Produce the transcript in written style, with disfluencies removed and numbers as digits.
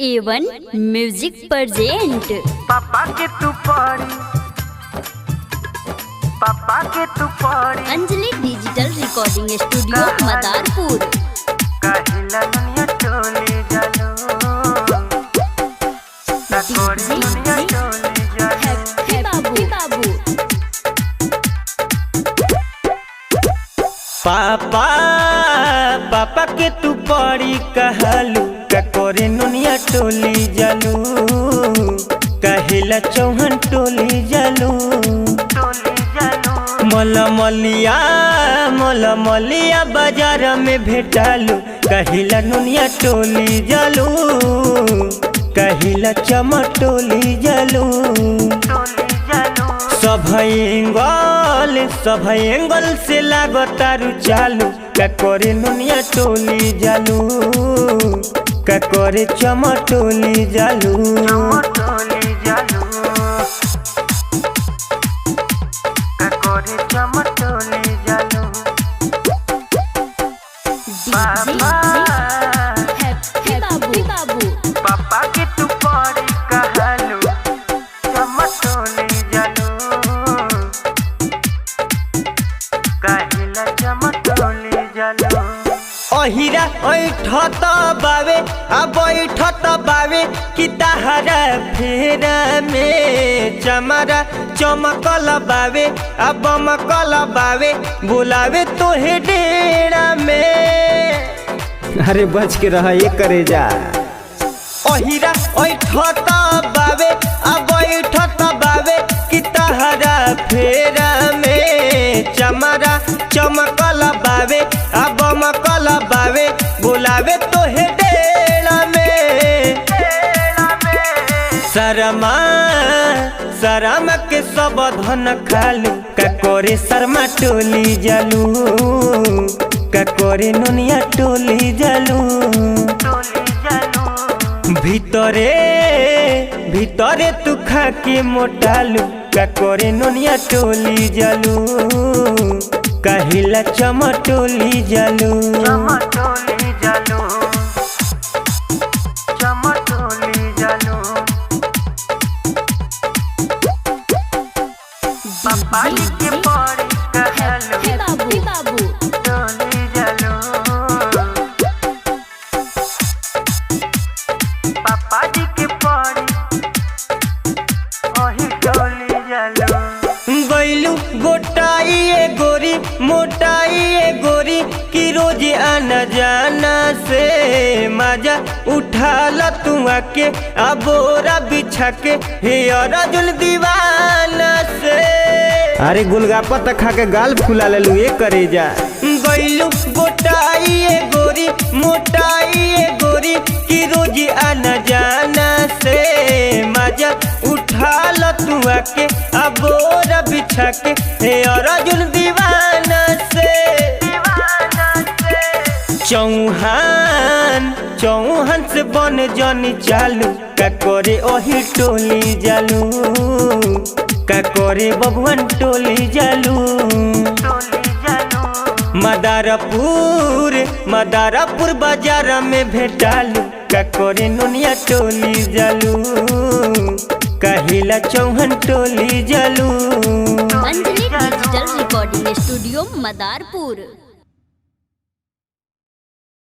A1 music present. पापा के तू पड़ी Anjali digital recording studio Madarpur. काहिला दुनिया टोली जालो कोरी दुनिया टोली जालो हैप्पी बाबू पापा पापा के तू पड़ी कहलू ककोरे नुनिया टोली जालू कहिला चौहन टोली जालू मोला मलिया बाजार में भेटालू कहिला नुनिया टोली जालू कहिला चमटोली जालू सब एंगल से लागतारू चालू ककोरे नुनिया टोली जालू ककोरे चमटोली जालू ककोरे चमटोली जालो हैप्पी बाबू पापा के तू पड़ी कहलू चमटोली जालो काहिला चमटोली जालो अहिरा ऐठत बावे आ बैठत बावे कि तहरा फेरा में चमरा चमकल बावे आ बमकल बावे बुलावे तोहे डेरा में। अरे बच के रहा ये करे जा। अहिरा ऐठत बावे आ बैठत बावे कि तहरा फेरा में चमरा चमकल बावे आ बमकल बावे बुलावे तोहे डेरा में। शर्म के सब धन खालू ककोरे शर्मा टोली जालू ककोरे नुनिया टोली जालू भीतरे तू खा के मोटालू ककोरे नुनिया टोली जालू कहिला चमटोली जालू पापा के पड़ी कहलू हैप्पी बाबू टोली जालो पापा जी के पड़ी ओही टोली जालो गैलू गोटाई गोरी मोटाई गोरी की रोज आना जाना से मजा उठाला तू आके अबोरा बिछा के हे अर्जुन दीवाना से। अरे गुलगापा तक खा के गाल फुला ले लू ये करे जा। गैलू गोटाई गोरी मोटाई गोरी की रोज आना जाना से मजा उठाला तू आके अबोरा बिछा के हे अर्जुन दीवाना से। चौहान से बन जानी चालू ककोरे ओही टोली जालू ककोरे बबुआन टोली जालू मदारपुर बाजार में भेटालू ककोरे नुनिया टोली जालू कहिला चौहन टोली जालू। Anjali digital recording studio Madarpur.